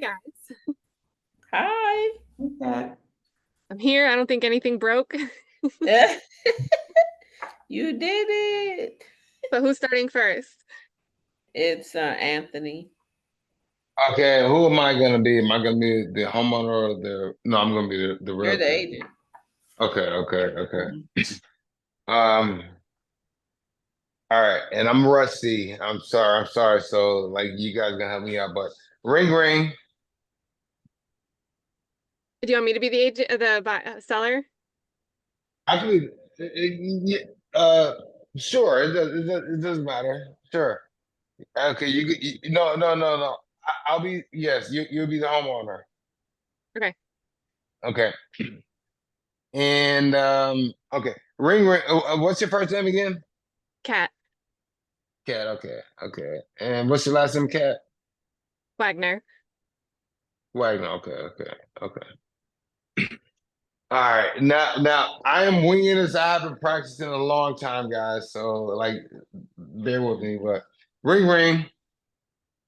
Hi, guys. Hi. Okay. I'm here. I don't think anything broke. You did it. But who's starting first? It's Anthony. Okay, who am I gonna be? Am I gonna be the homeowner or no, I'm gonna be the You're the realtor. agent. Okay. Um, all right, and I'm rusty. I'm sorry. So like you guys gonna help me out, but ring ring. Do you want me to be the agent, seller? Actually, sure, it doesn't matter. Sure. Okay, no. I'll be yes, you'll be the homeowner. Okay. Okay. And okay. Ring ring. What's your first name again? Cat Cat. Okay. And what's your last name, Cat? Wagner. Wagner. Okay. All right. Now I am winging this. I haven't practiced in a long time, guys. So like, bear with me. But ring ring.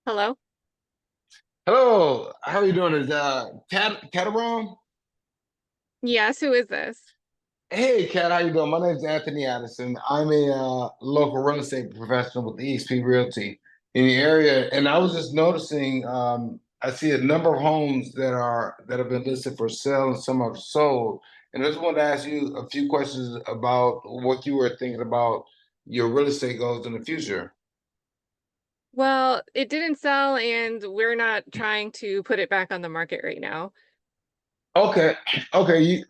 Hello. Hello. How are you doing? Is Cat around? Yes, who is this? Hey, Cat. How you doing? My name is Anthony Addison. I'm a local real estate professional with EXP Realty in the area, and I was just noticing. I see a number of homes that have been listed for sale, and some have sold. And I just wanted to ask you a few questions about what you were thinking about your real estate goals in the future. Well, it didn't sell, and we're not trying to put it back on the market right now. Okay, okay,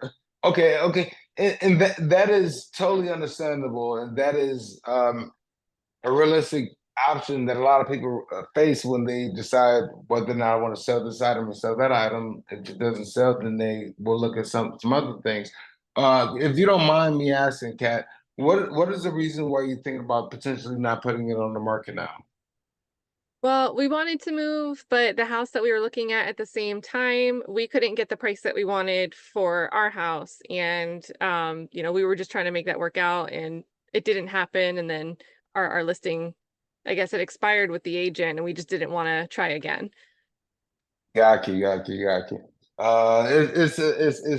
okay, and that is totally understandable, and that is a realistic option that a lot of people face when they decide whether or not I want to sell this item or sell that item. If it doesn't sell, then they will look at some other things. If you don't mind me asking, Kat, what is the reason why you think about potentially not putting it on the market now? Well, we wanted to move, but the house that we were looking at the same time, we couldn't get the price that we wanted for our house. And we were just trying to make that work out, and it didn't happen. And then our listing, I guess, it expired with the agent, and we just didn't want to try again. Got you.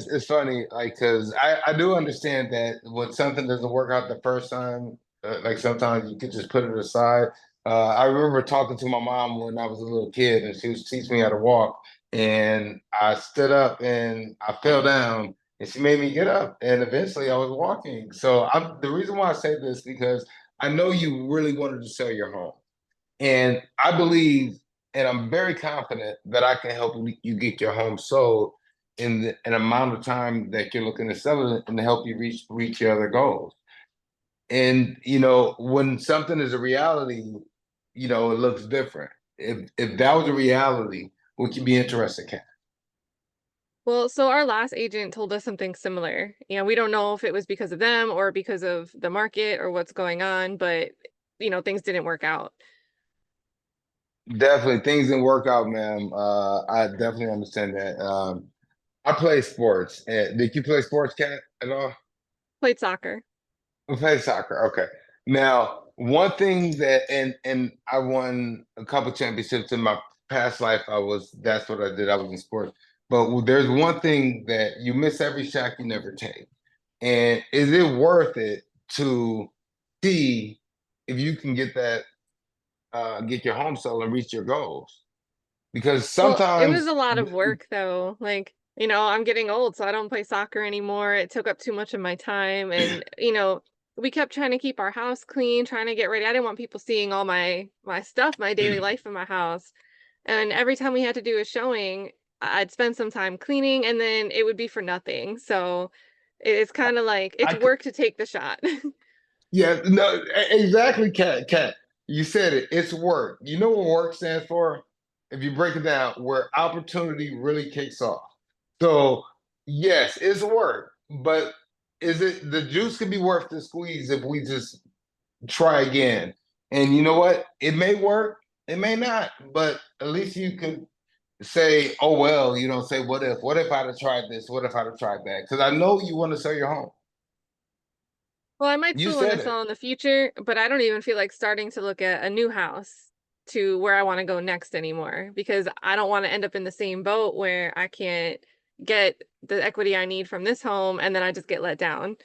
It's funny, like, because I do understand that when something doesn't work out the first time, like sometimes you could just put it aside. I remember talking to my mom when I was a little kid, and she was teaching me how to walk, and I stood up and I fell down, and she made me get up, and eventually I was walking. So the reason why I say this because I know you really wanted to sell your home. And I believe, and I'm very confident that I can help you get your home sold in an amount of time that you're looking to sell it and to help you reach your other goals. And when something is a reality, it looks different. If that was a reality, would you be interested, Kat? Well, so our last agent told us something similar. We don't know if it was because of them or because of the market or what's going on, but things didn't work out. Definitely, things didn't work out, ma'am. I definitely understand that. I play sports. Did you play sports, Kat, at all? Played soccer. We play soccer. Okay. Now, one thing that and I won a couple championships in my past life. That's what I did. I was in sports. But there's one thing that you miss every shot you never take. And is it worth it to see if you can get your home sold and reach your goals? Because Well, it was sometimes a lot of work though. Like, I'm getting old, so I don't play soccer anymore. It took up too much of my time. And, we kept trying to keep our house clean, trying to get ready. I didn't want people seeing all my stuff, my daily life in my house. And every time we had to do a showing, I'd spend some time cleaning and then it would be for nothing. So it's kind of like it's I work to take the shot. Yeah, no, exactly, Cat. You said it. It's work. You know what work stands for? If you break it down, where opportunity really kicks off. So, yes, it's work, but is it the juice can be worth the squeeze if we just try again? And you know what? It may work, it may not, but at least you could say, "Oh well," say, "What if? What if I'd have tried this? What if I'd have tried that?" Because I know you want to sell your home. Well, I might You still want to said it. sell in the future, but I don't even feel like starting to look at a new house. to where I want to go next anymore, because I don't want to end up in the same boat where I can't get the equity I need from this home and then I just get let down.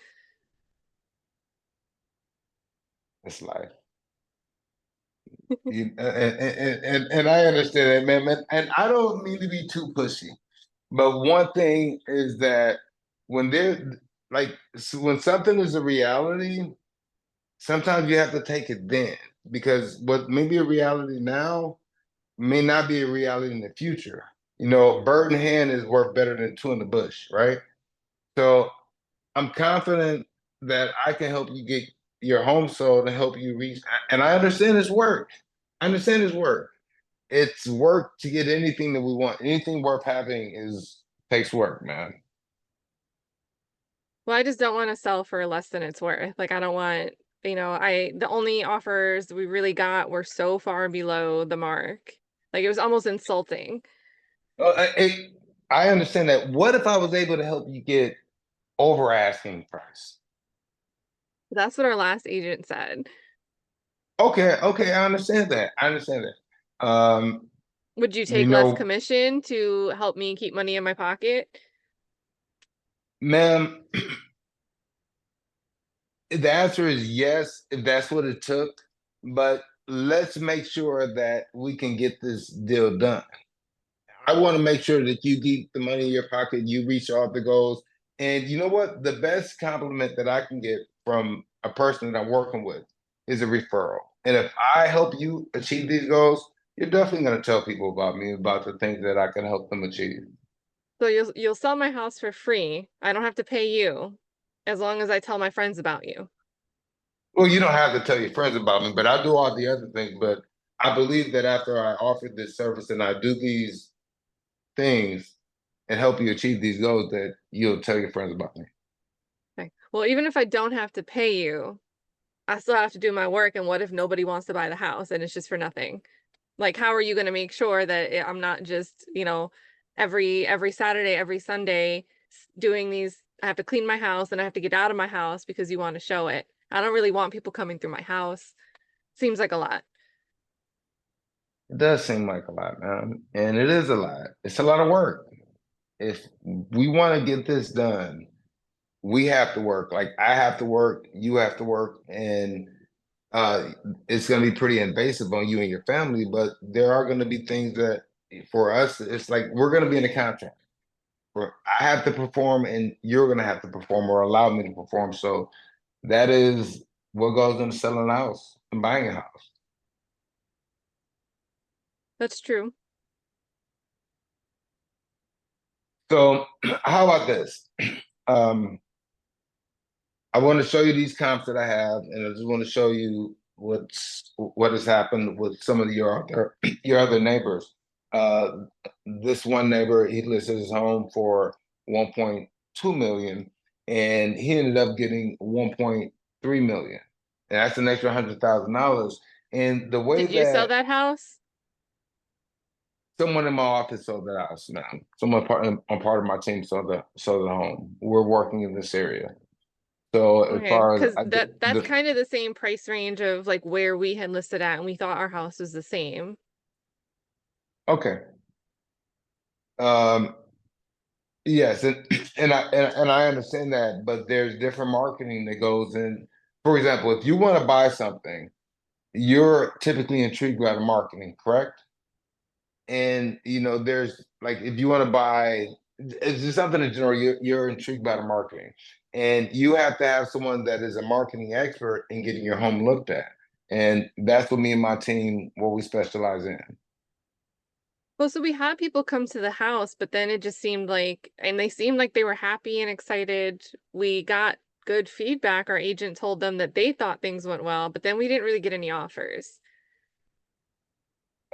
It's life. And I understand that, man. And I don't mean to be too pushy, but one thing is that when they're when something is a reality, sometimes you have to take it then, because what may be a reality now may not be a reality in the future. You know, a bird in hand is worth better than two in the bush, right? So I'm confident that I can help you get your home sold and help you reach. And I understand it's work. I understand it's work. It's work to get anything that we want. Anything worth having takes work, man. Well, I just don't want to sell for less than it's worth. Like, I don't want, the only offers we really got were so far below the mark. Like, it was almost insulting. I understand that. What if I was able to help you get over asking price? That's what our last agent said. Okay, I understand that. I understand that. Would you You take less know, commission to help me keep money in my pocket? ma'am, the answer is yes, if that's what it took. But let's make sure that we can get this deal done. I want to make sure that you keep the money in your pocket, you reach all the goals. And you know what? The best compliment that I can get from a person that I'm working with is a referral. And if I help you achieve these goals, you're definitely going to tell people about me, about the things that I can help them achieve. So you'll sell my house for free. I don't have to pay you as long as I tell my friends about you. Well, you don't have to tell your friends about me, but I do all the other things. But I believe that after I offer this service and I do these things and help you achieve these goals, that you'll tell your friends about me. Okay. Well, even if I don't have to pay you, I still have to do my work. And what if nobody wants to buy the house and it's just for nothing? Like, how are you going to make sure that I'm not just, every Saturday, every Sunday doing these? I have to clean my house and I have to get out of my house because you want to show it. I don't really want people coming through my house. Seems like a lot. It does seem like a lot, man. And it is a lot. It's a lot of work. If we want to get this done, we have to work. Like I have to work, you have to work, and uh it's gonna be pretty invasive on you and your family, but there are gonna be things that for us, it's like we're gonna be in a contract where I have to perform and you're gonna have to perform or allow me to perform. So that is what goes into selling a house and buying a house. That's true. So how about this? Um, I want to show you these comps that I have, and I just want to show you what has happened with some of your other neighbors. Uh, this one neighbor, he listed his home for 1.2 million, and he ended up getting 1.3 million, and that's an extra $100,000. And the way Did you sell that that house? someone in my office sold the house now, someone on part of my team sold the home. We're working in this area. So as Okay, far as because that's kind of the same price range of like where we had listed at, and we thought our house was the same. okay, um, yes, and I understand that, but there's different marketing that goes in. For example, if you want to buy something, you're typically intrigued by the marketing, correct? And you know, there's like if you want to buy, it's just something in general, you're intrigued by the marketing, and you have to have someone that is a marketing expert in getting your home looked at, and that's what me and my team what we specialize in. Well, so we had people come to the house, but then it just seemed like, and they seemed like they were happy and excited. We got good feedback. Our agent told them that they thought things went well, but then we didn't really get any offers.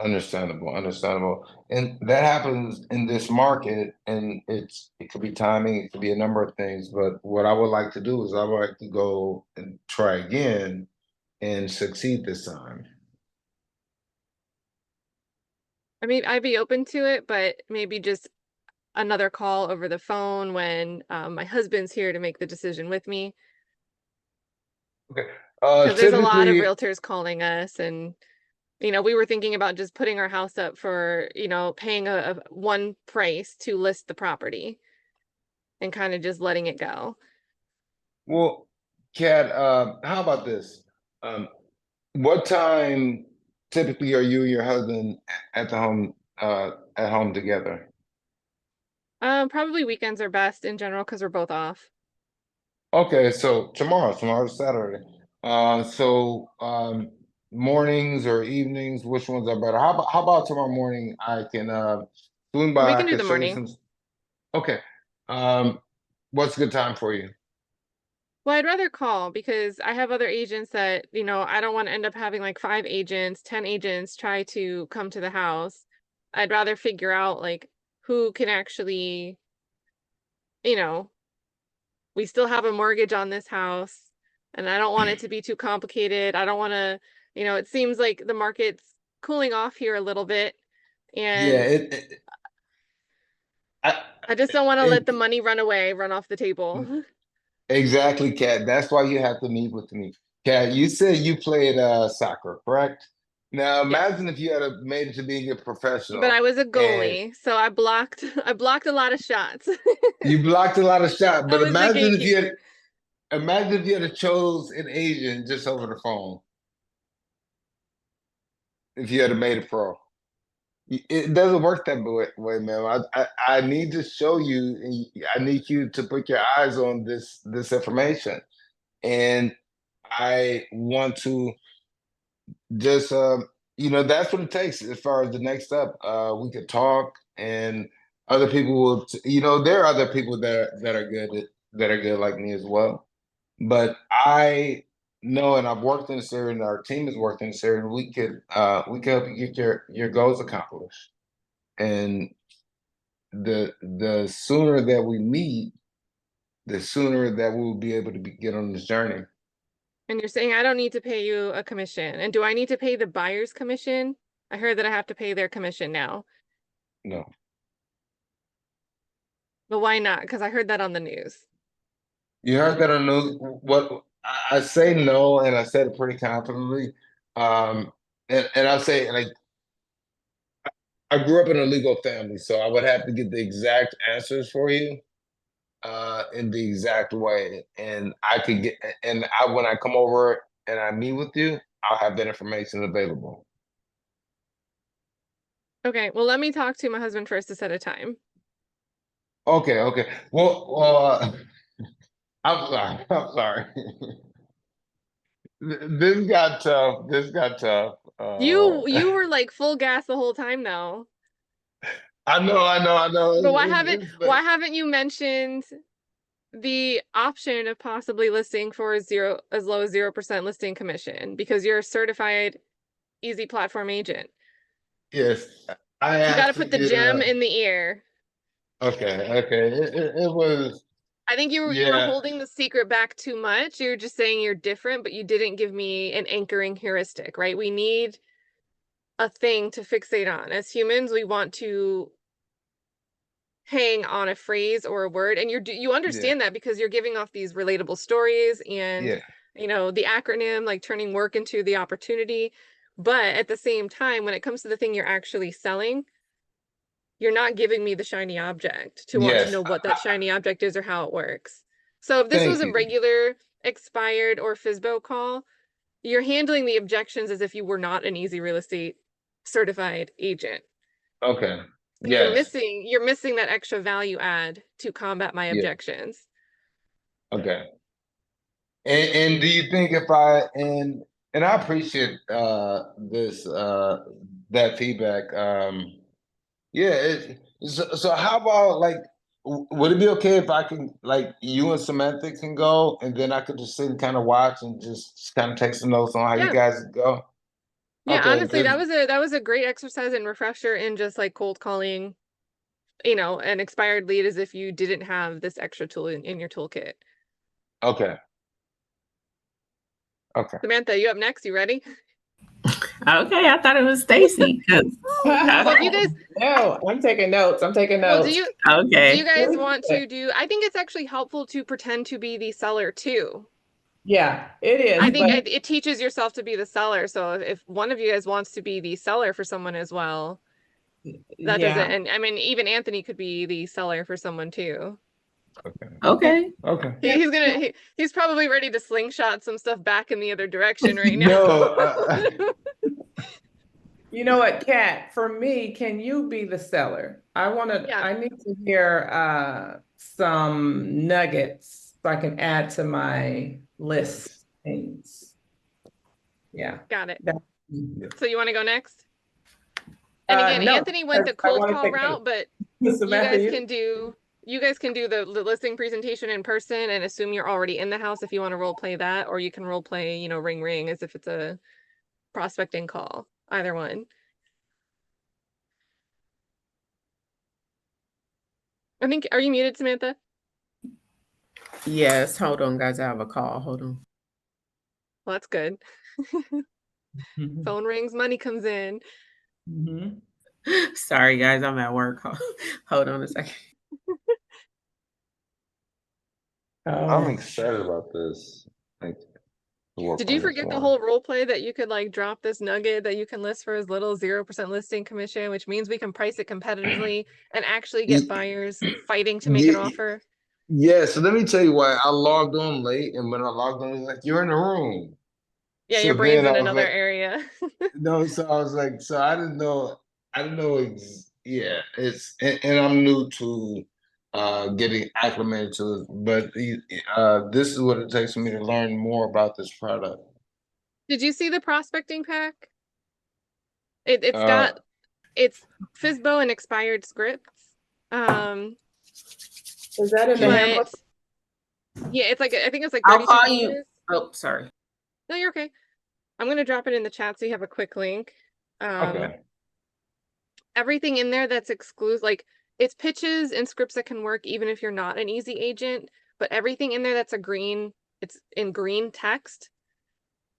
Understandable, understandable. And that happens in this market, and it could be timing, it could be a number of things. But what I would like to do is I would like to go and try again and succeed this time. I mean, I'd be open to it, but maybe just another call over the phone when my husband's here to make the decision with me. Okay. Because there's a lot of Typically, realtors calling us and we were thinking about just putting our house up for, paying a one price to list the property and kind of just letting it go. Well, Kat, how about this? What time typically are you and your husband at the home at home together? Probably weekends are best in general because we're both off. Okay, so tomorrow's Saturday. So mornings or evenings, which ones are better? How about tomorrow morning? I can swing We by, I can do can the show you morning. some. Okay. Um, what's a good time for you? Well, I'd rather call because I have other agents that, I don't want to end up having like 5 agents, 10 agents try to come to the house. I'd rather figure out like who can actually, you know, we still have a mortgage on this house and I don't want it to be too complicated. I don't want to, it seems like the market's cooling off here a little bit Yeah, and I, I just don't want to let the it money run off the table. exactly, Kat. That's why you have to meet with me. Kat, you said you played soccer, correct? Now Yes. imagine if you had made it to being a But I professional was a and goalie, so I blocked I blocked a lot of shots. you blocked a lot of shots, I but was the gatekeeper. imagine if you had chose an agent just over the phone, if you had made it pro. It doesn't work that way, man. I need to show you, and I need you to put your eyes on this information. And I want to just that's what it takes as far as the next step. We could talk and other people will there are other people that are good like me as well. But I know, and I've worked in this area, and our team has worked in this area, and we could help you get your goals accomplished. And the sooner that we meet, the sooner that we will be able to get on this journey. And you're saying I don't need to pay you a commission. And do I need to pay the buyer's commission? I heard that I have to pay their commission now. No. But why not? Because I heard that on the news. You heard that on news. What I say no, and I said it pretty confidently. And I say like I grew up in a legal family, so I would have to get the exact answers for you, in the exact way. And I could get and I when I come over and I meet with you, I'll have that information available. Okay, well, let me talk to my husband first to set a time. Okay, okay. I'm sorry. I'm sorry. This got tough. This got tough. You were like full gas the whole time though. I know. But why haven't you mentioned the option of possibly listing for as low as 0% listing commission because you're a certified easy platform agent. yes, I You got to asked put the you. gem in the ear. Okay. It was, I think you were yeah, holding the secret back too much. You're just saying you're different, but you didn't give me an anchoring heuristic, right? We need a thing to fixate on. As humans, we want to hang on a phrase or a word, and you yeah, understand that because you're giving off these relatable stories and yeah, the acronym like turning work into the opportunity. But at the same time, when it comes to the thing you're actually selling, you're not giving me the shiny object to want to yes. know what that shiny object is or how it works. So if this was Thank a you. regular expired or FSBO call, you're handling the objections as if you were not an easy real estate certified agent. Okay. So you're Yes. missing that extra value add to combat my Yeah. objections. Okay. And do you think if I and I appreciate this that feedback. Yeah. So how about like would it be okay if I can like you and Samantha can go and then I could just sit and kind of watch and just kind of take some notes on how you Yeah. guys go? Yeah, Okay, honestly, because that was a great exercise and refresher in just like cold calling, an expired lead as if you didn't have this extra tool in your toolkit. okay, okay. Samantha, you up next? You ready? Okay, I thought it was Stacy. Well, do you guys No, I'm taking notes. I'm taking well notes. do you Okay. guys want to do I think it's actually helpful to pretend to be the seller too. Yeah, it is. I think But it teaches yourself to be the seller. So if one of you guys wants to be the seller for someone as well, that doesn't, yeah, and I mean, even Anthony could be the seller for someone too. Okay. Okay. Okay. He's probably ready to slingshot some stuff back in the other direction right now. No, you know what, Kat, for me, can you be the seller? Yeah, I need to hear some nuggets so I can add to my list things. Yeah. got it. That- So you want to go next? And again, no, Anthony went the I cold want to call take route, but Samantha, you guys can do the listing presentation in person and assume you're already in the house if you want to role play that, or you can role play, you know, ring ring as if it's a prospecting call. Either one. I think, are you muted, Samantha? Yes. Hold on, guys. I have a call. Hold on. Well, that's good. Mhm. Phone rings, money comes in. Mhm. Sorry, guys. I'm at work. Hold on a second. I'm Oh, excited about this. Like, to work Did on you this forget the more. whole role play that you could like drop this nugget that you can list for as little 0% listing commission, which means we can price it competitively and actually get buyers fighting to make an Yeah, offer? yeah, so let me tell you why I logged on late, and when I logged on, it was like, you're in the room. Yeah, So your brain's then in I was another like, area. no, so I was like, so I didn't know, yeah, and I'm new to getting acclimated to it, but this is what it takes for me to learn more about this product. Did you see the prospecting pack? Uh, It's FISBO and expired scripts. is that in the handbook? But yeah, it's like I think it's like I'll 32 call you. pages. Oh, sorry. No, you're okay. I'm gonna drop it in the chat so you have a quick link. okay, Everything in there that's exclusive, like it's pitches and scripts that can work even if you're not an easy agent, but everything in there that's it's in green text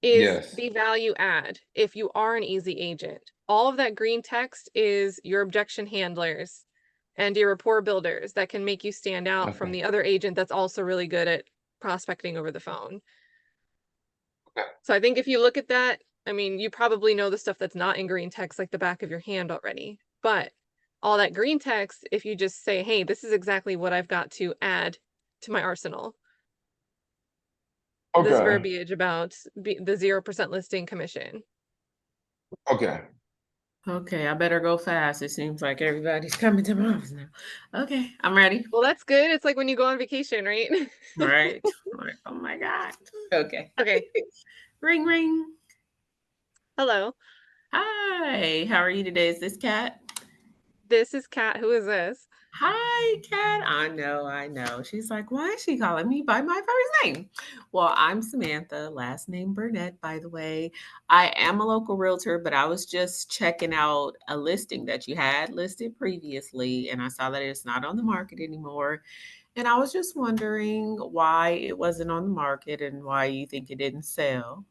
is yes, the value add if you are an easy agent. All of that green text is your objection handlers and your rapport builders that can make you stand out from okay, the other agent that's also really good at prospecting over the phone. okay, So I think if you look at that, I mean, you probably know the stuff that's not in green text like the back of your hand already. But all that green text, if you just say, hey, this is exactly what I've got to add to my arsenal. This okay, verbiage about the 0% listing commission. okay. Okay, I better go fast. It seems like everybody's coming to my office now. Okay, I'm ready. Well, that's good. It's like when you go on vacation, right? Right. Like, oh my God. Okay. Okay. Ring, ring. Hello. Hi. How are you today? Is this Kat? This is Kat. Who is this? Hi, Kat. I know, I know. She's like, why is she calling me by my first name? Well, I'm Samantha, last name Burnett, by the way. I am a local realtor, but I was just checking out a listing that you had listed previously, and I saw that it's not on the market anymore. And I was just wondering why it wasn't on the market and why you think it didn't sell.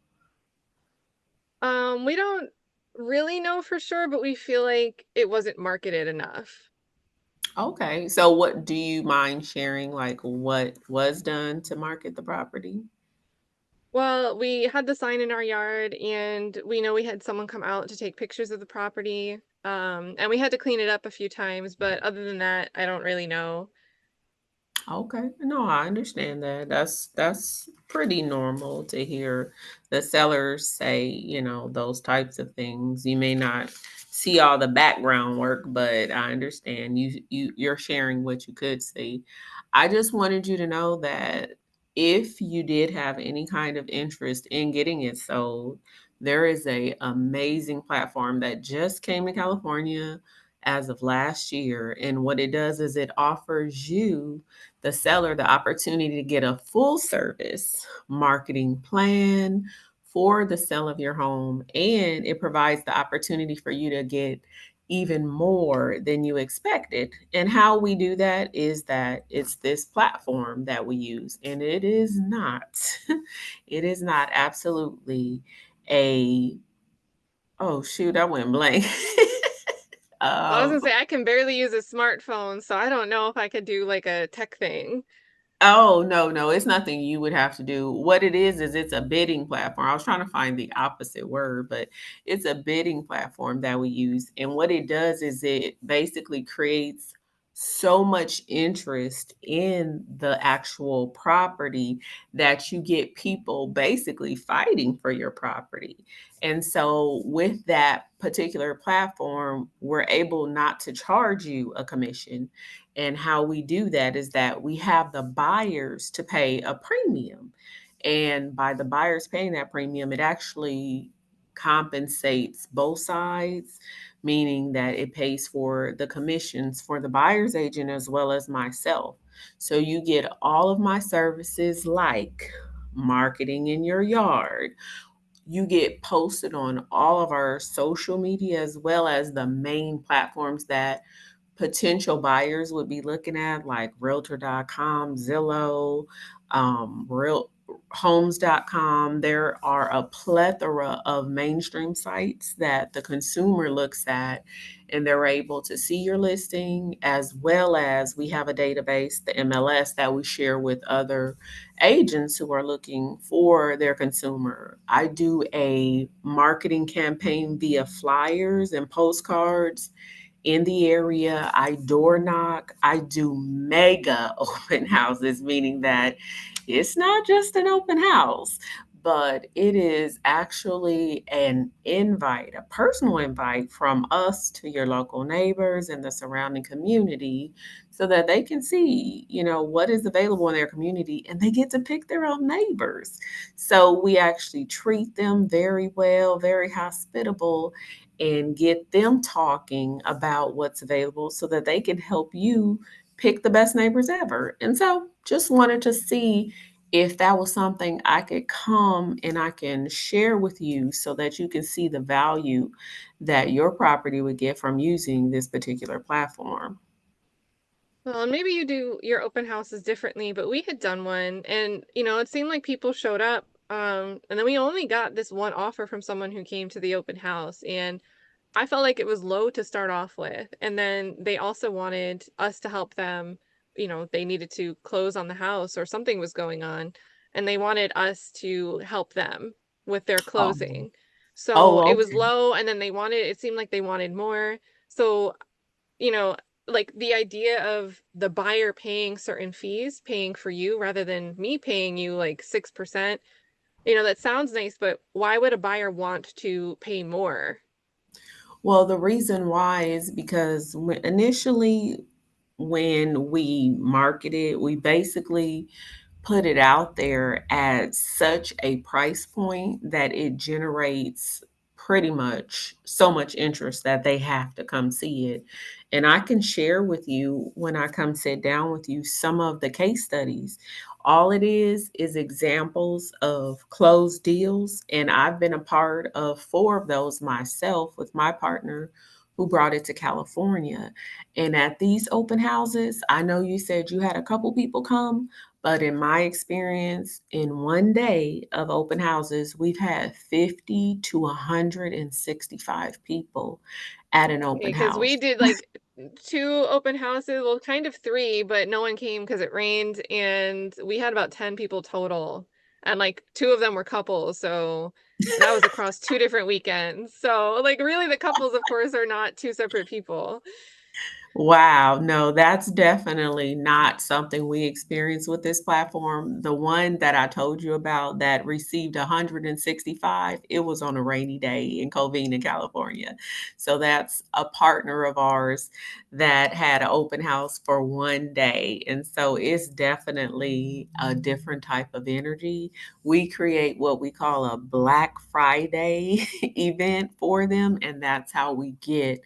We don't really know for sure, but we feel like it wasn't marketed enough. Okay. So what do you mind sharing, like what was done to market the property? Well, we had the sign in our yard and we know we had someone come out to take pictures of the property. And we had to clean it up a few times, but other than that, I don't really know. Okay. No, I understand that. That's pretty normal to hear the sellers say, those types of things. You may not see all the background work, but I understand you're sharing what you could see. I just wanted you to know that if you did have any kind of interest in getting it sold, there is a amazing platform that just came to California as of last year. And what it does is it offers you, the seller, the opportunity to get a full service marketing plan for the sale of your home. And it provides the opportunity for you to get even more than you expected. And how we do that is that it's this platform that we use. And it is not, it is not absolutely a, oh shoot, I went blank. Well, I was um, gonna say I can barely use a smartphone, so I don't know if I could do like a tech thing. Oh, no, it's nothing you would have to do. What it is it's a bidding platform. I was trying to find the opposite word, but it's a bidding platform that we use. And what it does is it basically creates so much interest in the actual property that you get people basically fighting for your property. And so with that particular platform, we're able not to charge you a commission. And how we do that is that we have the buyers to pay a premium. And by the buyers paying that premium, it actually compensates both sides, meaning that it pays for the commissions for the buyer's agent as well as myself. So you get all of my services like marketing in your yard. You get posted on all of our social media as well as the main platforms that potential buyers would be looking at, like realtor.com, Zillow, real homes.com. There are a plethora of mainstream sites that the consumer looks at, and they're able to see your listing, as well as we have a database, the MLS, that we share with other agents who are looking for their consumer. I do a marketing campaign via flyers and postcards in the area. I door knock. I do mega open houses, meaning that it's not just an open house, but it is actually an invite, a personal invite from us to your local neighbors and the surrounding community so that they can see, what is available in their community, and they get to pick their own neighbors. So we actually treat them very well, very hospitable, and get them talking about what's available so that they can help you pick the best neighbors ever. And so just wanted to see if that was something I could come and I can share with you so that you can see the value that your property would get from using this particular platform. Well, and maybe you do your open houses differently, but we had done one and, it seemed like people showed up. And then we only got this one offer from someone who came to the open house, and I felt like it was low to start off with. And then they also wanted us to help them. They needed to close on the house or something was going on, and they wanted us to help them with their Oh, closing. So oh, it was okay. low, and then it seemed like they wanted more. So, you know, like the idea of the buyer paying certain fees, paying for you rather than me paying you like 6%, that sounds nice, but why would a buyer want to pay more? Well, the reason why is because initially, when we marketed, we basically put it out there at such a price point that it generates pretty much so much interest that they have to come see it. And I can share with you when I come sit down with you some of the case studies. All it is examples of closed deals. And I've been a part of 4 of those myself with my partner who brought it to California. And at these open houses, I know you said you had a couple people come, but in my experience, in one day of open houses, we've had 50 to 165 people at an open Because we house. did like 2 open houses, well, kind of 3, but no one came because it rained, and we had about 10 people total, and like 2 of them were couples, so that was across 2 different weekends. So like really the couples, of course, are not 2 separate people. Wow, no, that's definitely not something we experience with this platform. The one that I told you about that received 165, it was on a rainy day in Covina, California. So that's a partner of ours that had an open house for one day. And so it's definitely a different type of energy. We create what we call a Black Friday event for them, and that's how we get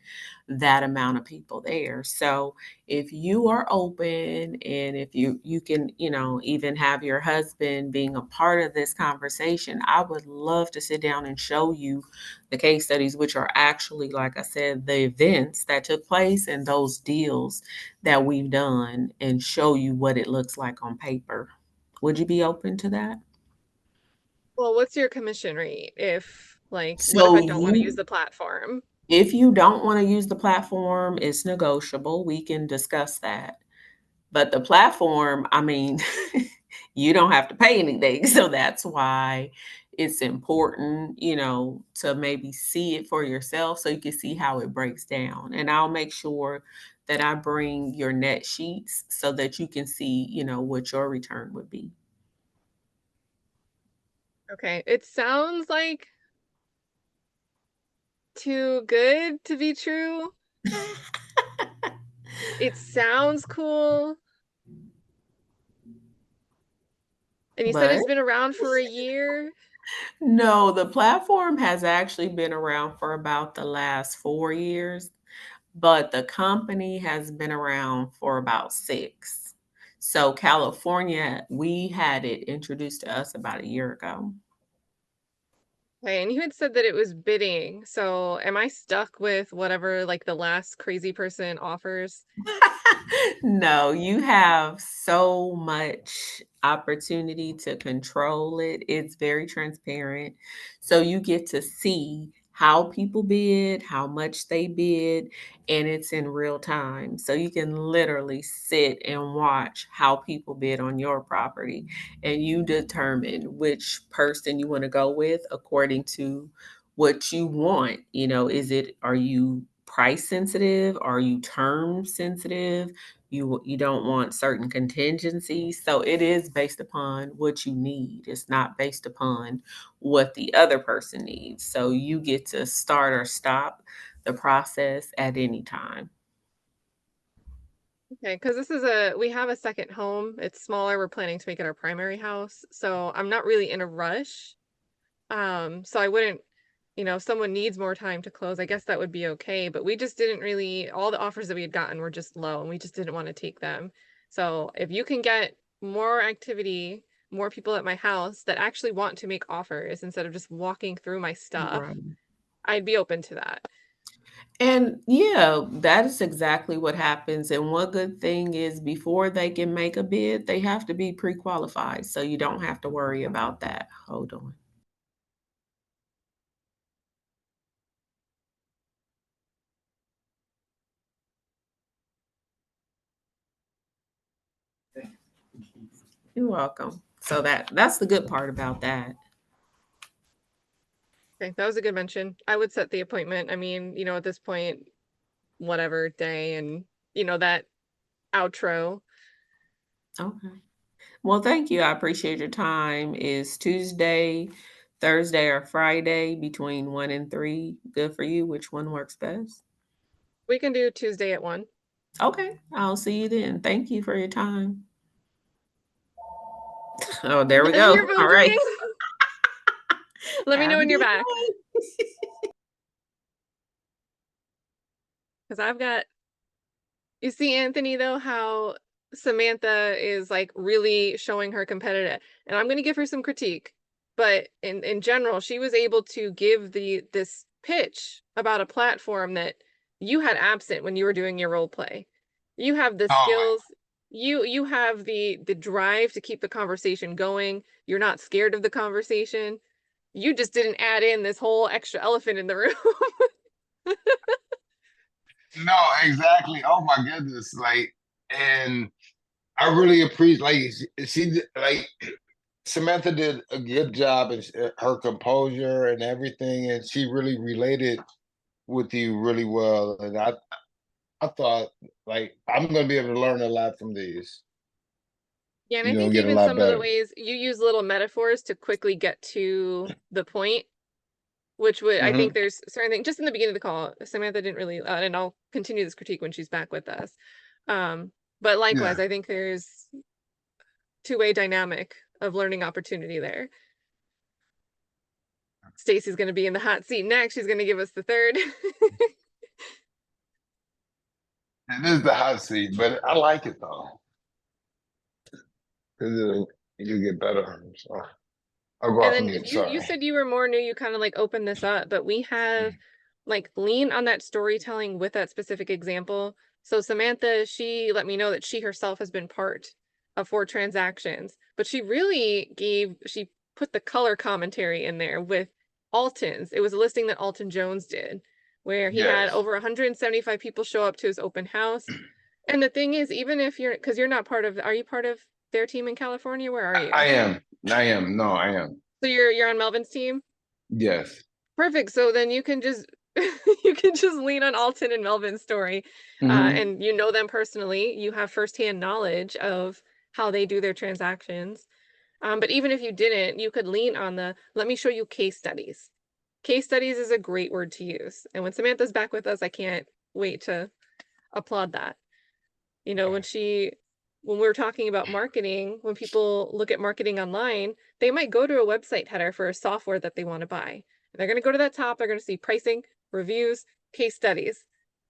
that amount of people there. So if you are open and if you can, even have your husband being a part of this conversation, I would love to sit down and show you the case studies, which are actually, like I said, the events that took place and those deals that we've done, and show you what it looks like on paper. Would you be open to that? Well, what's your commission rate if like what if I So don't want to use you the platform? If you don't want to use the platform, it's negotiable. We can discuss that. But the platform, I mean, you don't have to pay anything. So that's why it's important, to maybe see it for yourself so you can see how it breaks down. And I'll make sure that I bring your net sheets so that you can see, what your return would be. Okay, it sounds like too good to be true. It sounds cool. And you said But it's been around for a year? no, the platform has actually been around for about the last 4 years, but the company has been around for about 6. So California, we had it introduced to us about a year ago. Okay, and you had said that it was bidding. So am I stuck with whatever like the last crazy person offers? No, you have so much opportunity to control it. It's very transparent. So you get to see how people bid, how much they bid, and it's in real time. So you can literally sit and watch how people bid on your property, and you determine which person you want to go with according to what you want. Are you price sensitive? Are you term sensitive? You don't want certain contingencies. So it is based upon what you need. It's not based upon what the other person needs. So you get to start or stop the process at any time. Okay, because we have a second home. It's smaller. We're planning to make it our primary house. So I'm not really in a rush. So I wouldn't, if someone needs more time to close, I guess that would be okay. But we just didn't really, all the offers that we had gotten were just low and we just didn't want to take them. So if you can get more activity, more people at my house that actually want to make offers instead of just walking through my stuff, Right. I'd be open to that. And yeah, that is exactly what happens. And one good thing is before they can make a bid, they have to be pre-qualified. So you don't have to worry about that. Hold on. You're welcome. So that's the good part about that. Okay, that was a good mention. I would set the appointment. I mean, at this point, whatever day and, that outro. Okay. Well, thank you. I appreciate your time. Is Tuesday, Thursday, or Friday between 1 and 3 good for you? Which one works best? We can do Tuesday at 1. Okay. I'll see you then. Thank you for your time. Oh, there we go. You're All right. moving. Let me know Have a when you're good back. one. Because you see, Anthony, though, how Samantha is like really showing her competitive, and I'm going to give her some critique, but in general, she was able to give this pitch about a platform that you had absent when you were doing your role play. You have the Oh, skills, you have the drive to keep the conversation going. You're not scared of the conversation. You just didn't add in this whole extra elephant in the room. no, exactly. Oh my goodness. And I really appreciate, like, Samantha did a good job in her composure and everything, and she really related with you really well. And I thought, like, I'm gonna be able to learn a lot from these, Yeah, and I think get a even lot some of the better. ways you use little metaphors to quickly get to the point, which I think Hmm. there's certain things just in the beginning of the call, Samantha didn't really, and I'll continue this critique when she's back with us. But likewise, Yeah. I think there's two-way dynamic of learning opportunity there. Stacy's going to be in the hot seat next. She's going to give us the third. It is the hot seat, but I like it though, because you get better. So I'll go And off then mute. you Sorry. said you were more new, you kind of like opened this up, but we have like lean on that storytelling with that specific example. So Samantha, she let me know that she herself has been part of 4 transactions, but she put the color commentary in there with Alton's. It was a listing that Alton Jones did, where he had Yes. over 175 people show up to his open house. And the thing is, even if because you're not part of, are you part of their team in California? Where are you? I am. I am. No, I am. So you're on Melvin's team? Yes. Perfect. So then you can just you can just lean on Alton and Melvin's story. And you know them personally. You have firsthand knowledge of how they do their transactions. But even if you didn't, you could lean on let me show you case studies. Case studies is a great word to use. And when Samantha's back with us, I can't wait to applaud that. You know, when we're talking about marketing, when people look at marketing online, they might go to a website header for a software that they want to buy. They're going to go to that top, they're going to see pricing, reviews, case studies.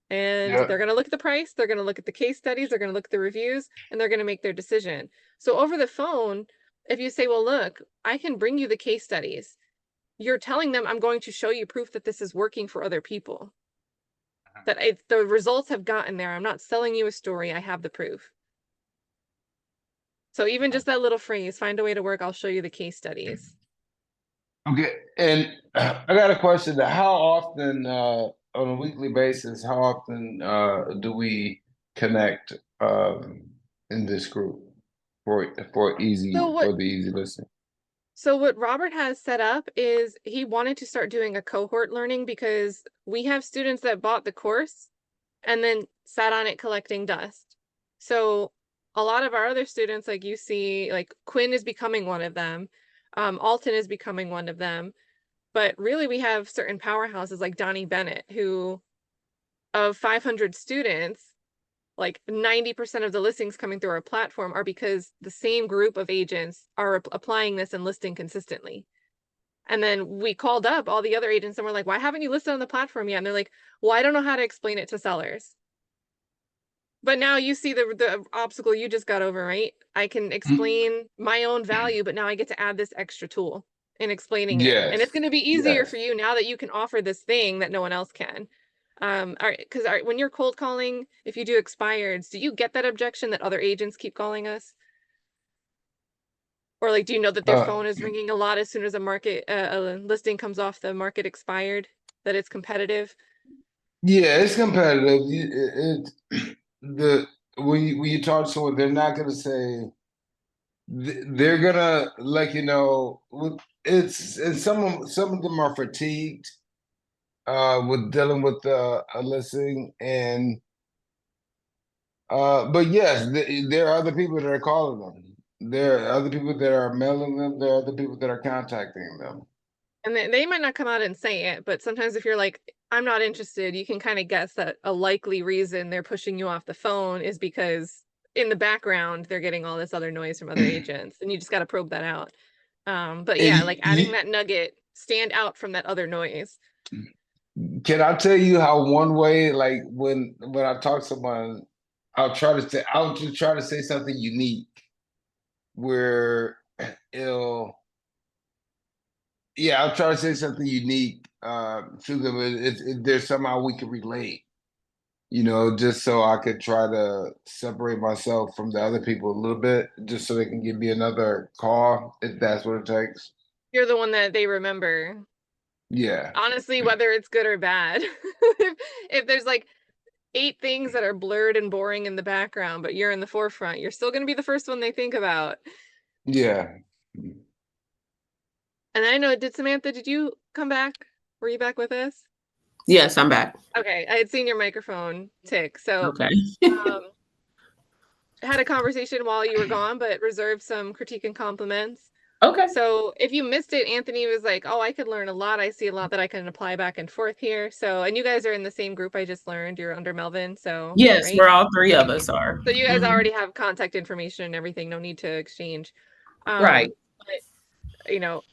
And Yeah. they're going to look at the price, they're going to look at the case studies, they're going to look at the reviews, and they're going to make their decision. So over the phone, if you say, well, look, I can bring you the case studies, you're telling them I'm going to show you proof that this is working for other people. That the results have gotten there. I'm not selling you a story. I have the proof. So even just that little phrase, find a way to work, I'll show you the case studies. Okay. And I got a question. How often, on a weekly basis, how often do we connect in this group for the easy listening? So what Robert has set up is he wanted to start doing a cohort learning because we have students that bought the course and then sat on it collecting dust. So a lot of our other students, like you see, like Quinn is becoming one of them. Alton is becoming one of them. But really we have certain powerhouses like Donnie Bennett, who of 500 students, like 90% of the listings coming through our platform are because the same group of agents are applying this and listing consistently. And then we called up all the other agents and we're like, why haven't you listed on the platform yet? And they're like, well, I don't know how to explain it to sellers. But now you see the obstacle you just got over, right? I can explain my own value, but now I get to add this extra tool in explaining it. And it's going to be easier for you now that you can offer this thing that no one else can. Because when you're cold calling, if you do expireds, do you get that objection that other agents keep calling us? Or like, do you know that their phone is ringing a lot as soon as a listing comes off the market expired, that it's competitive? Yeah, it's competitive. When you talk to someone, they're not gonna say they're gonna like it's and some of them are fatigued with dealing with a listing and but yes, there are other people that are calling them. There are other people that are mailing them. There are other people that are contacting them. And they might not come out and say it, but sometimes if you're like, I'm not interested, you can kind of guess that a likely reason they're pushing you off the phone is because in the background, they're getting all this other noise from other agents, and you just got to probe that out. But yeah, like adding that nugget, stand out from that other noise. Can I tell you how one way, like when I talk to someone, I'll just try to say something unique where I'll try to say something unique to them. If there's somehow we can relate, just so I could try to separate myself from the other people a little bit, just so they can give me another call if that's what it takes. You're the one that they remember. Yeah. Honestly, whether it's good or bad. If there's like 8 things that are blurred and boring in the background, but you're in the forefront, you're still going to be the first one they think about. Yeah. And I know, Samantha, did you come back? Were you back with us? Yes, I'm back. Okay, I had seen your microphone tick. So okay. Had a conversation while you were gone, but reserved some critique and compliments. Okay. So if you missed it, Anthony was like, oh, I could learn a lot. I see a lot that I can apply back and forth here. So, and you guys are in the same group I just learned. You're under Melvin. So yes, right? we're all 3 of us are. So you guys already have contact information and everything. No need to exchange. Right. But,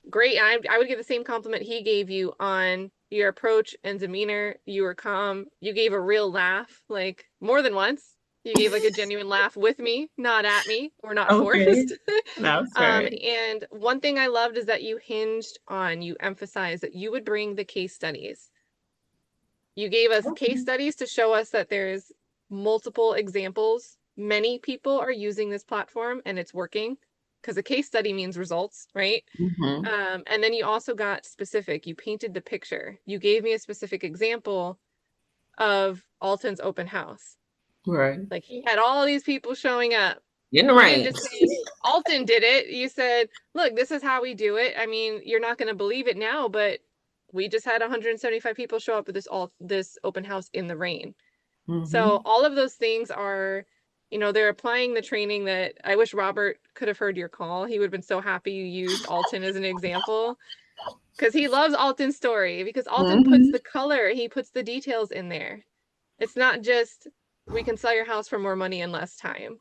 great. I would give the same compliment he gave you on your approach and demeanor. You were calm. You gave a real laugh, like more than once. You gave like a genuine laugh with me, not at me, or not forced. That's right. And one thing I loved is that you emphasized that you would bring the case studies. You gave us case studies to show us that there's multiple examples. Many people are using this platform and it's working, because a case study means results, right? And then you also got specific. You painted the picture. You gave me a specific example of Alton's open house. Right. Like he had all these people showing up. In the You rain. didn't just say Alton did it. You said, look, this is how we do it. I mean, you're not going to believe it now, but we just had 175 people show up at this open house in the rain. So all of those things are, they're applying the training that I wish Robert could have heard your call. He would have been so happy you used Alton as an example, because he loves Alton's story, because Alton puts the color, he puts the details in there. It's not just, we can sell your house for more money in less time.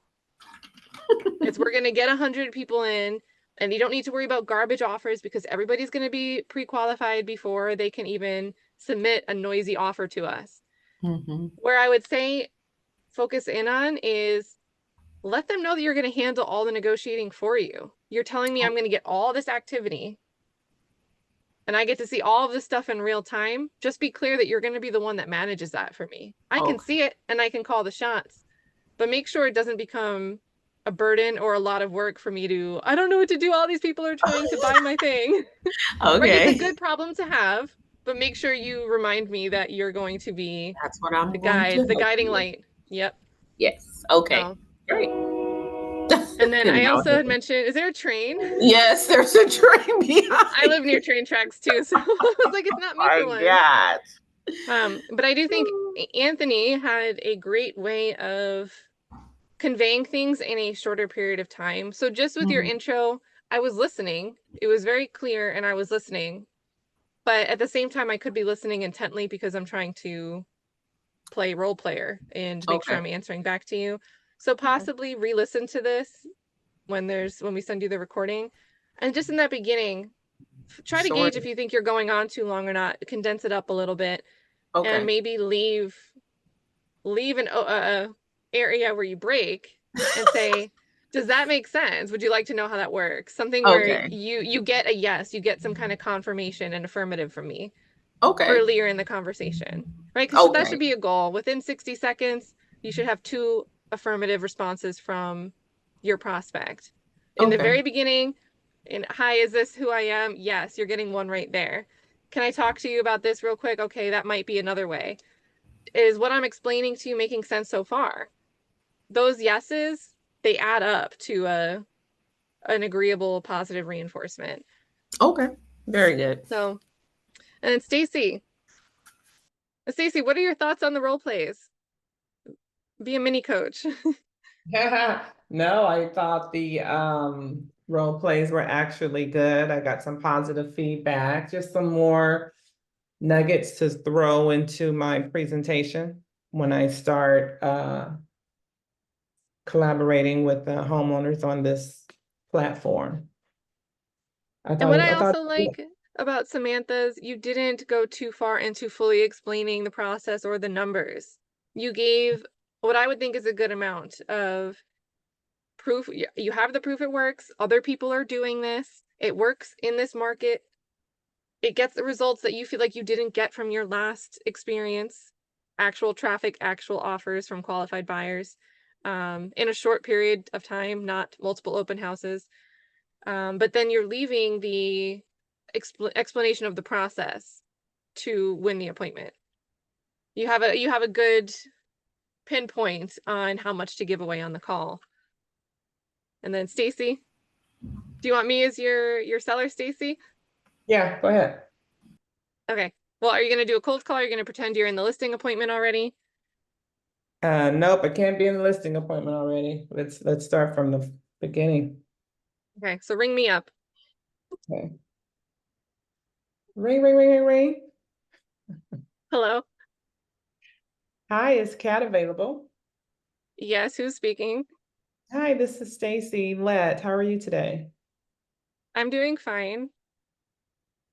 It's, we're going to get 100 people in, and you don't need to worry about garbage offers, because everybody's going to be pre-qualified before they can even submit a noisy offer to us. Where I would say focus in on is let them know that you're going to handle all the negotiating for you. You're telling me I'm going to get all this activity and I get to see all of this stuff in real time. Just be clear that you're going to be the one that manages that for me. I can see it and I can call the shots, but make sure it doesn't become a burden or a lot of work for me to, I don't know what to do. All these people are trying to buy my thing. Right? It's a good problem to have, but make sure you remind me that you're going to be That's what I'm the going to guide, the help guiding you with. light. Yep. Yes. Okay. So, Great. and then I No. also had mentioned, is there a train? Yes, there's a train behind. I live near train tracks too, so I was like, it's not me for once. God. But I do think Anthony had a great way of conveying things in a shorter period of time. So just with your intro, I was listening. It was very clear and I was listening. But at the same time, I could be listening intently because I'm trying to play role player and make sure I'm answering back to you. So possibly re-listen to this when we send you the recording. And just in that beginning, try to gauge if you think you're going on too long or not. Condense it up a little bit, and maybe leave an area where you break and say, does that make sense? Would you like to know how that works? Something where you get a yes, you get some kind of confirmation and affirmative from me earlier in the conversation, right? Because that should be a goal. Within 60 seconds, you should have 2 affirmative responses from your prospect. In the very beginning, hi, is this who I am? Yes, you're getting 1 right there. Can I talk to you about this real quick? Okay, that might be another way. Is what I'm explaining to you making sense so far? Those yeses, they add up to an agreeable, positive reinforcement. Okay, very good. So, and then Stacy, what are your thoughts on the role plays? Be a mini coach. No, I thought the role plays were actually good. I got some positive feedback, just some more nuggets to throw into my presentation when I start collaborating with the homeowners on this platform. And what I also like about Samantha's, you didn't go too far into fully explaining the process or the numbers. You gave what I would think is a good amount of proof. You have the proof it works. Other people are doing this. It works in this market. It gets the results that you feel like you didn't get from your last experience. Actual traffic, actual offers from qualified buyers in a short period of time, not multiple open houses. But then you're leaving the explanation of the process to win the appointment. You have a good pinpoint on how much to give away on the call. And then Stacy, do you want me as your seller, Stacy? Yeah, go ahead. Okay. Well, are you going to do a cold call? Are you going to pretend you're in the listing appointment already? Nope, I can't be in the listing appointment already. Let's start from the beginning. Okay, so ring me up. Okay. Ring, ring, ring, ring, ring. Hello. Hi, is Kat available? Yes, who's speaking? Hi, this is Stacy Lett. How are you today? I'm doing fine.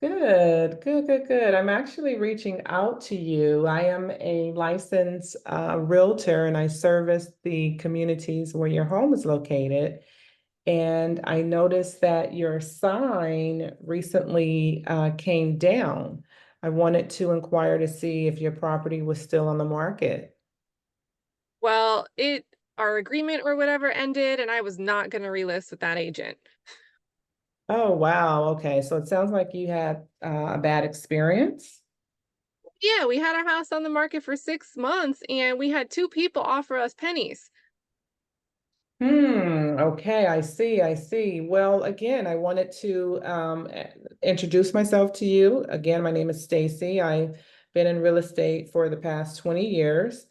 Good, good, good, good. I'm actually reaching out to you. I am a licensed realtor and I service the communities where your home is located. And I noticed that your sign recently came down. I wanted to inquire to see if your property was still on the market. Well, our agreement or whatever ended, and I was not going to relist with that agent. Oh, wow. Okay. So it sounds like you had a bad experience. Yeah, we had our house on the market for 6 months and we had 2 people offer us pennies. Okay, I see, I see. Well, again, I wanted to introduce myself to you. Again, my name is Stacy. I've been in real estate for the past 20 years.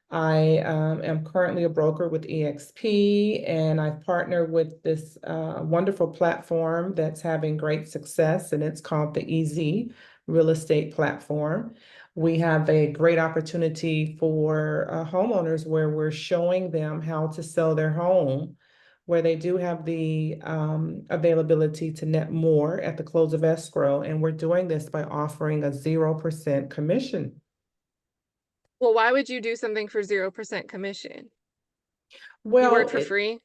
I am currently a broker with EXP, and I've partnered with this wonderful platform that's having great success, and it's called the EZ Real Estate Platform. We have a great opportunity for homeowners where we're showing them how to sell their home, where they do have the availability to net more at the close of escrow. And we're doing this by offering a 0% commission. Well, why would you do something for 0% commission? You Well, work for free?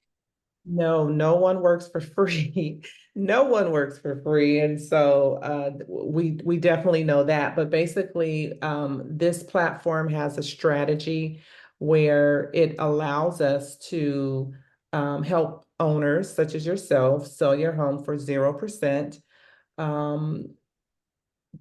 no, no one works for free. No one works for free. And so we definitely know that. But basically, this platform has a strategy where it allows us to help owners such as yourself sell your home for 0%.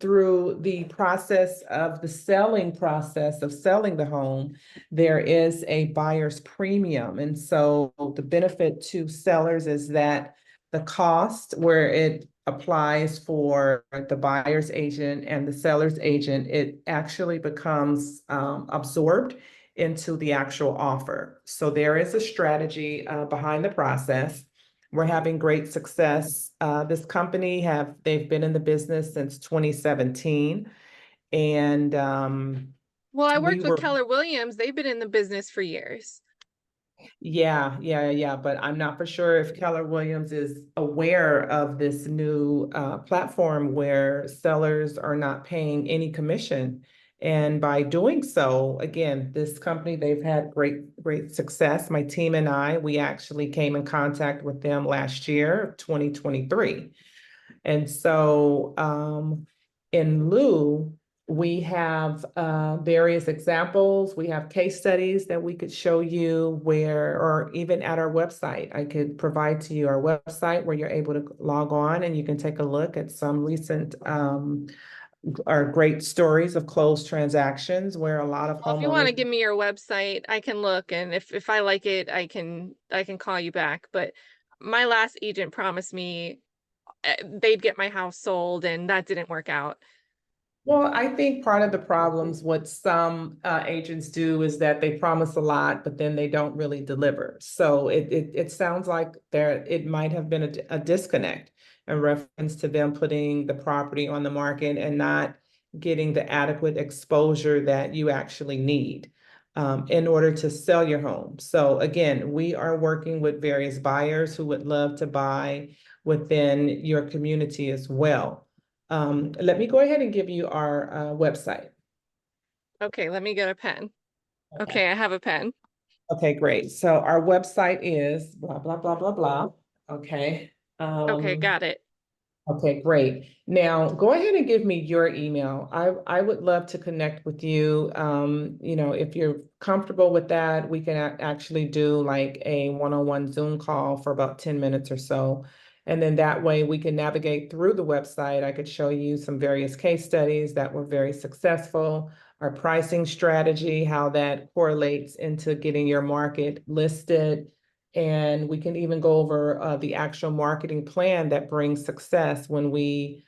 Through the process of the selling process of selling the home, there is a buyer's premium. And so the benefit to sellers is that the cost where it applies for the buyer's agent and the seller's agent, it actually becomes absorbed into the actual offer. So there is a strategy behind the process. We're having great success. This company they've been in the business since 2017. And Well, I we worked with were, Keller Williams. They've been in the business for years. yeah. But I'm not for sure if Keller Williams is aware of this new platform where sellers are not paying any commission. And by doing so, again, this company, they've had great success. My team and I, we actually came in contact with them last year, 2023. And so in lieu, we have various examples. We have case studies that we could show you where, or even at our website, I could provide to you our website where you're able to log on and you can take a look at some recent or great stories of closed transactions where a lot of Well, if you want to homeowners. give me your website, I can look, and if I like it, I can call you back. But my last agent promised me they'd get my house sold, and that didn't work out. Well, I think part of the problems what some agents do is that they promise a lot, but then they don't really deliver. So it sounds like it might have been a disconnect in reference to them putting the property on the market and not getting the adequate exposure that you actually need in order to sell your home. So again, we are working with various buyers who would love to buy within your community as well. Let me go ahead and give you our website. Okay, let me get a pen. Okay, I have a pen. Okay, great. So our website is blah, blah, blah, blah, blah. Okay. Okay, got it. Okay, great. Now go ahead and give me your email. I would love to connect with you. If you're comfortable with that, we can actually do like a one-on-one Zoom call for about 10 minutes or so. And then that way we can navigate through the website. I could show you some various case studies that were very successful, our pricing strategy, how that correlates into getting your market listed. And we can even go over the actual marketing plan that brings success when we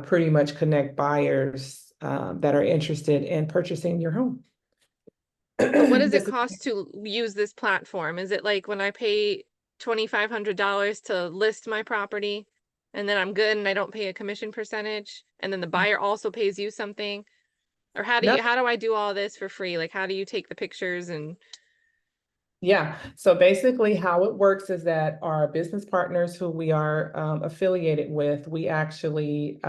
pretty much connect buyers that are interested in purchasing your home. But what does it cost to use this platform? Is it like when I pay $2,500 to list my property and then I'm good and I don't pay a commission percentage, and then the buyer also pays you something? Or how do I do all this for free? Like, how do you take the pictures and Yeah, so basically how it works is that our business partners who we are affiliated with, we actually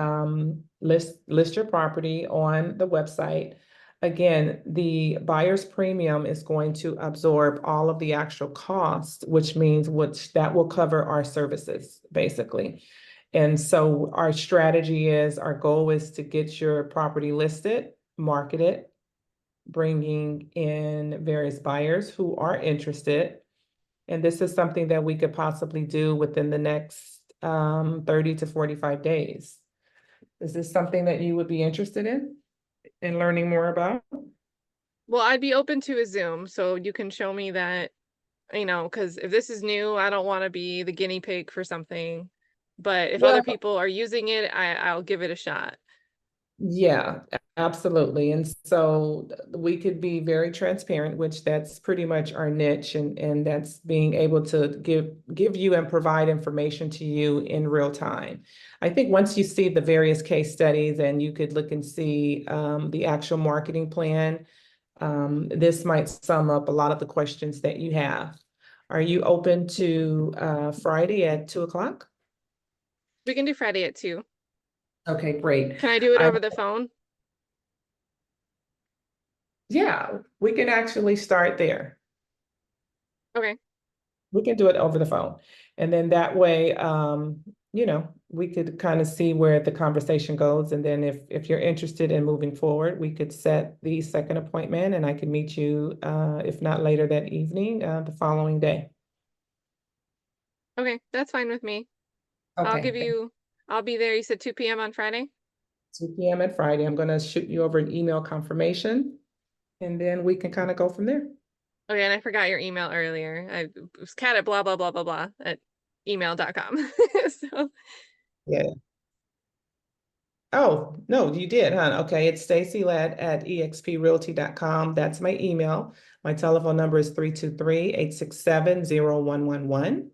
list your property on the website. Again, the buyer's premium is going to absorb all of the actual cost, which means that will cover our services, basically. And so our strategy is, our goal is to get your property listed, marketed, bringing in various buyers who are interested. And this is something that we could possibly do within the next 30 to 45 days. Is this something that you would be interested in? in learning more about? Well, I'd be open to a Zoom, so you can show me that, because if this is new, I don't want to be the guinea pig for something. But if Well, other people are using it, I'll give it a shot. yeah, absolutely. And so we could be very transparent, which that's pretty much our niche, and that's being able to give you and provide information to you in real time. I think once you see the various case studies and you could look and see the actual marketing plan, this might sum up a lot of the questions that you have. Are you open to Friday at 2 o'clock? We can do Friday at 2. Okay, great. Can I do it over the phone? Yeah, we can actually start there. Okay. We can do it over the phone. And then that way, we could kind of see where the conversation goes. And then if you're interested in moving forward, we could set the second appointment and I can meet you, if not later that evening, the following day. Okay, that's fine with me. Okay. I'll be there. You said 2 p.m. on Friday? 2 p.m. at Friday. I'm going to shoot you over an email confirmation and then we can kind of go from there. Okay, and I forgot your email earlier. It was cat at blah, blah, blah, blah, blah at email.com. So, Yeah. Oh, no, you did, huh? Okay, it's Stacy at exprealty.com. That's my email. My telephone number is 323-867-0111.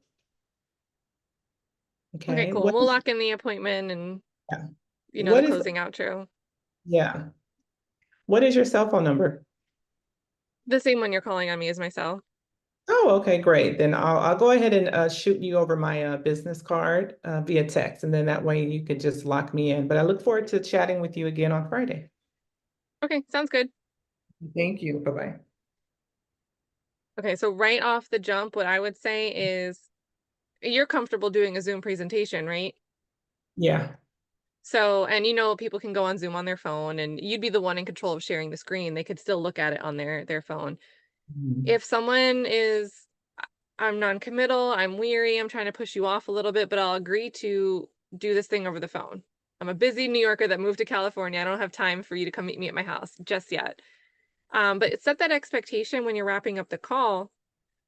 okay, Okay, cool. We'll lock in the appointment and, yeah. the What is, closing outro. yeah. What is your cell phone number? The same one you're calling on me is my cell. Oh, okay, great. Then I'll go ahead and shoot you over my business card via text, and then that way you could just lock me in. But I look forward to chatting with you again on Friday. Okay, sounds good. Thank you. Bye-bye. Okay, so right off the jump, what I would say is you're comfortable doing a Zoom presentation, right? Yeah. So, and people can go on Zoom on their phone and you'd be the one in control of sharing the screen. They could still look at it on their phone. Mhm. If someone is, I'm non-committal, I'm weary, I'm trying to push you off a little bit, but I'll agree to do this thing over the phone. I'm a busy New Yorker that moved to California. I don't have time for you to come meet me at my house just yet. But set that expectation when you're wrapping up the call.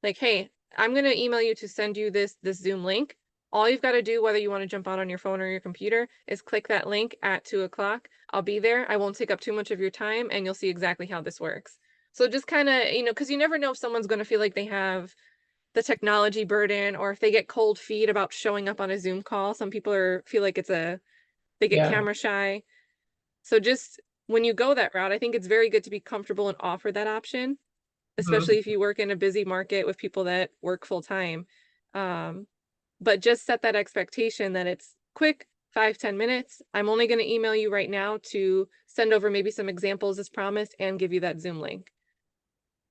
Like, hey, I'm going to email you to send you this Zoom link. All you've got to do, whether you want to jump on your phone or your computer, is click that link at 2 o'clock. I'll be there. I won't take up too much of your time and you'll see exactly how this works. So just kind of, because you never know if someone's going to feel like they have the technology burden or if they get cold feet about showing up on a Zoom call. Some people feel like they get Yeah. camera shy. So just when you go that route, I think it's very good to be comfortable and offer that option, especially if you work in a busy market with people that work full time. But just set that expectation that it's quick, 5-10 minutes. I'm only going to email you right now to send over maybe some examples as promised and give you that Zoom link.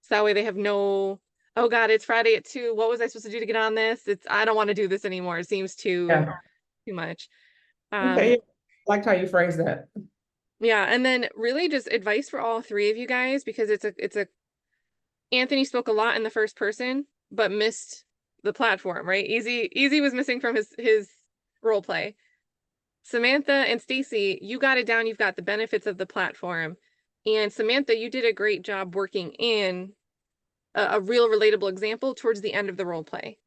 So that way they have no, oh God, it's Friday at 2. What was I supposed to do to get on this? I don't want to do this anymore. It seems too much. Okay. Liked how you phrased that. Yeah, and then really just advice for all three of you guys, because it's a Anthony spoke a lot in the first person, but missed the platform, right? EZ was missing from his role play. Samantha and Stacy, you got it down. You've got the benefits of the platform. And Samantha, you did a great job working in a real relatable example towards the end of the role play.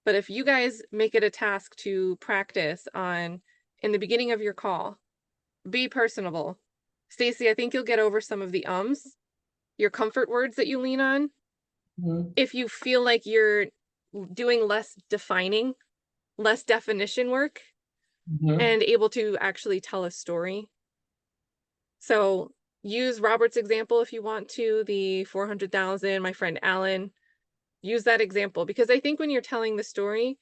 But if you guys make it a task to practice on in the beginning of your call, be personable. Stacy, I think you'll get over some of the your comfort words that you lean on. Mm-hmm. If you feel like you're doing less defining, less definition work, and able to actually tell a story. So use Robert's example if you want to, the 400,000, my friend Alan, use that example, because I think when you're telling the story,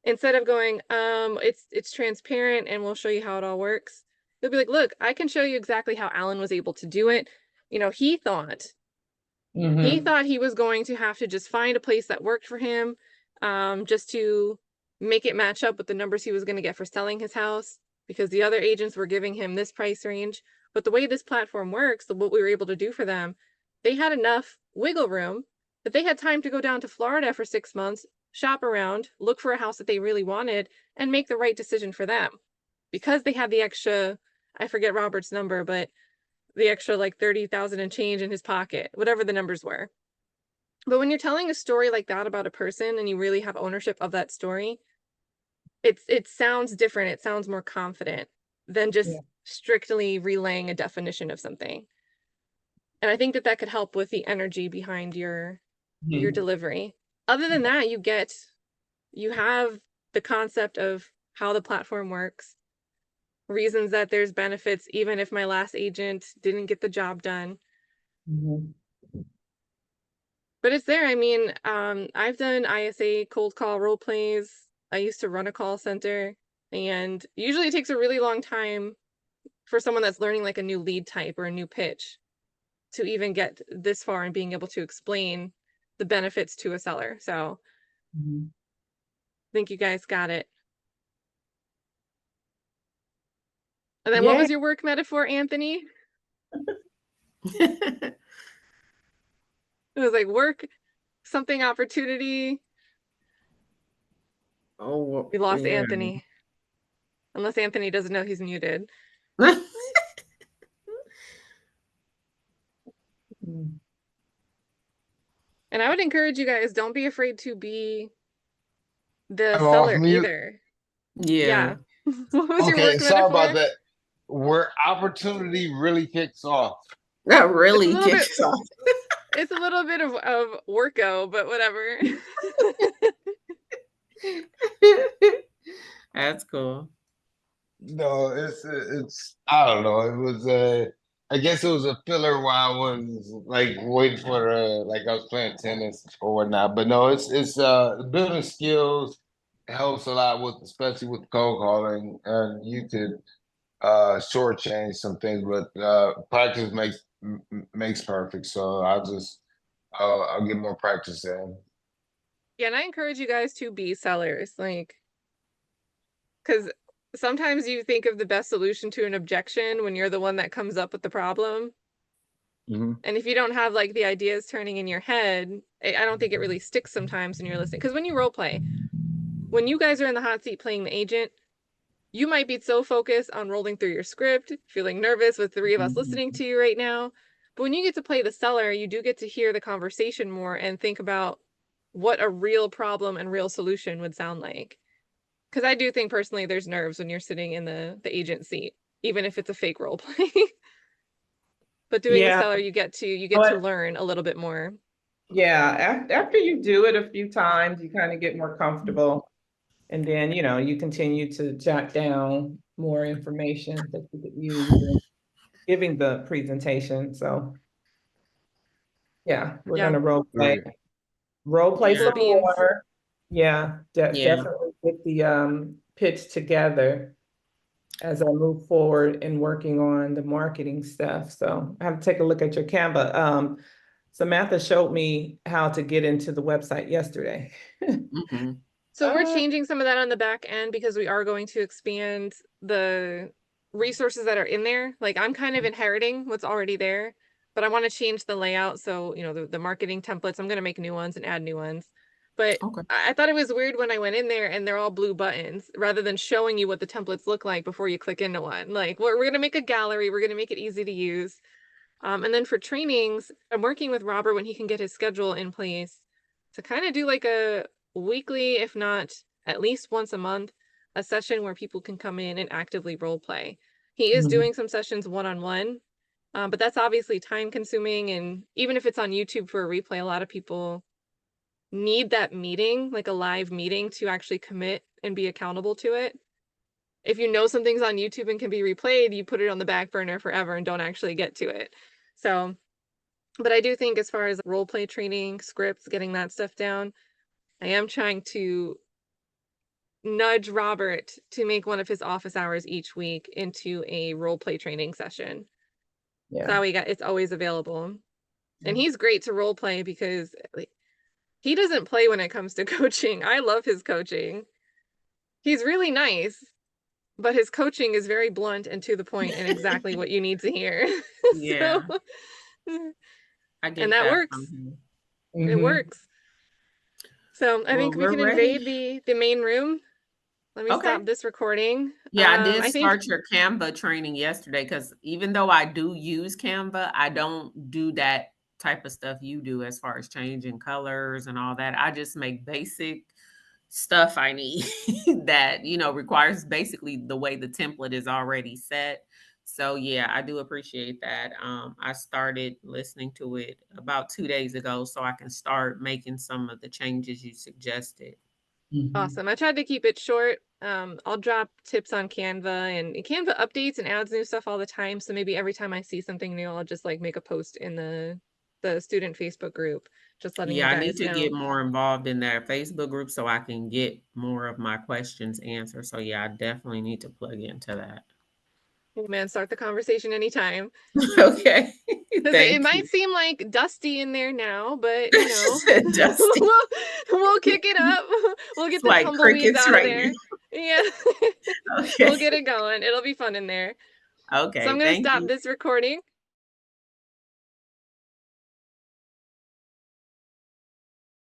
instead of going, it's transparent and we'll show you how it all works, they'll be like, look, I can show you exactly how Alan was able to do it. He thought he was going to have to just find a place that worked for him, just to make it match up with the numbers he was going to get for selling his house, because the other agents were giving him this price range. But the way this platform works, what we were able to do for them, they had enough wiggle room that they had time to go down to Florida for 6 months, shop around, look for a house that they really wanted, and make the right decision for them. Because they had the extra, I forget Robert's number, but the extra like 30,000 and change in his pocket, whatever the numbers were. But when you're telling a story like that about a person and you really have ownership of that story, it sounds different. It sounds more confident than just Yeah. strictly relaying a definition of something. And I think that that could help with the energy behind your delivery. Other than that, you have the concept of how the platform works, reasons that there's benefits, even if my last agent didn't get the job done. Mhm. But it's there. I mean, I've done ISA cold call role plays. I used to run a call center, and usually it takes a really long time for someone that's learning like a new lead type or a new pitch to even get this far and being able to explain the benefits to a seller. So Mhm. I think you guys got it. And then what Yeah. was your work metaphor, Anthony? It was like work, something, opportunity. Oh, We lost yeah. Anthony. Unless Anthony doesn't know he's muted. Mm. And I would encourage you guys, don't be afraid to be the I'm off seller mute. either. Yeah. What was your Okay, work sorry metaphor? about that. Where opportunity really kicks off. That It's a really little bit kicks off. it's a little bit of worko, but whatever. That's cool. No, it's I don't know. It was I guess it was a filler while I was like waiting for like I was playing tennis or whatnot. But no, it's building skills helps a lot with especially with cold calling, and you could shortchange some things, but practice makes perfect. So I'll get more practice in. Yeah, and I encourage you guys to be sellers, like, because sometimes you think of the best solution to an objection when you're the one that comes up with the problem. Mhm. And if you don't have like the ideas turning in your head, I don't think it really sticks sometimes when you're listening. Because when you role play, when you guys are in the hot seat playing the agent, you might be so focused on rolling through your script, feeling nervous with 3 of us listening to you right now. But when you get to play the seller, you do get to hear the conversation more and think about what a real problem and real solution would sound like. Because I do think personally there's nerves when you're sitting in the agent seat, even if it's a fake role play. But doing the Yeah. seller, you get to But learn a little bit more. yeah, after you do it a few times, you kind of get more comfortable. And then, you continue to jot down more information that you could use in giving the presentation. So yeah, we're Yeah, gonna Right. role play Yeah. cool some beans. more. Yeah, Yeah. definitely get the pitch together as I move forward in working on the marketing stuff. So I have to take a look at your Canva. Samantha showed me how to get into the website yesterday. Mhm. So we're Uh, changing some of that on the back end because we are going to expand the resources that are in there. Like I'm kind of inheriting what's already there, but I want to change the layout. So, the marketing templates, I'm going to make new ones and add new ones. But Okay. I thought it was weird when I went in there and they're all blue buttons rather than showing you what the templates look like before you click into one. Like we're going to make a gallery. We're going to make it easy to use. And then for trainings, I'm working with Robert when he can get his schedule in place to kind of do like a weekly, if not at least once a month, a session where people can come in and actively role play. He is Mhm. doing some sessions one-on-one, but that's obviously time consuming. And even if it's on YouTube for a replay, a lot of people need that meeting, like a live meeting, to actually commit and be accountable to it. If you know something's on YouTube and can be replayed, you put it on the back burner forever and don't actually get to it. So, but I do think as far as role play training, scripts, getting that stuff down, I am trying to nudge Robert to make one of his office hours each week into a role play training session. So Yeah. that way it's always available. And he's great to role play because he doesn't play when it comes to coaching. I love his coaching. He's really nice, but his coaching is very blunt and to the point and exactly what you need to hear. Yeah. So, I and get that that works. from him. It Mhm. works. So I Well, think we we're can ready. invade the main room. Let me Okay. stop this recording. Yeah, I did I think start your Canva training yesterday because even though I do use Canva, I don't do that type of stuff you do as far as changing colors and all that. I just make basic stuff I need that, requires basically the way the template is already set. So yeah, I do appreciate that. I started listening to it about 2 days ago so I can start making some of the changes you suggested. awesome. I tried to keep it short. I'll drop tips on Canva, and Canva updates and adds new stuff all the time. So maybe every time I see something new, I'll just like make a post in the student Facebook group, just letting you Yeah, I need guys to know. get more involved in their Facebook group so I can get more of my questions answered. So yeah, I definitely need to plug into that. Oh, man, start the conversation anytime. Okay. Because it Thank might you. seem like dusty in there now, but She said dusty. we'll kick it up. We'll It's get the like tumbleweeds crickets out of right there. now. Yeah. Okay. We'll get it going. It'll be fun in there. So I'm Okay, gonna thank stop you. this recording.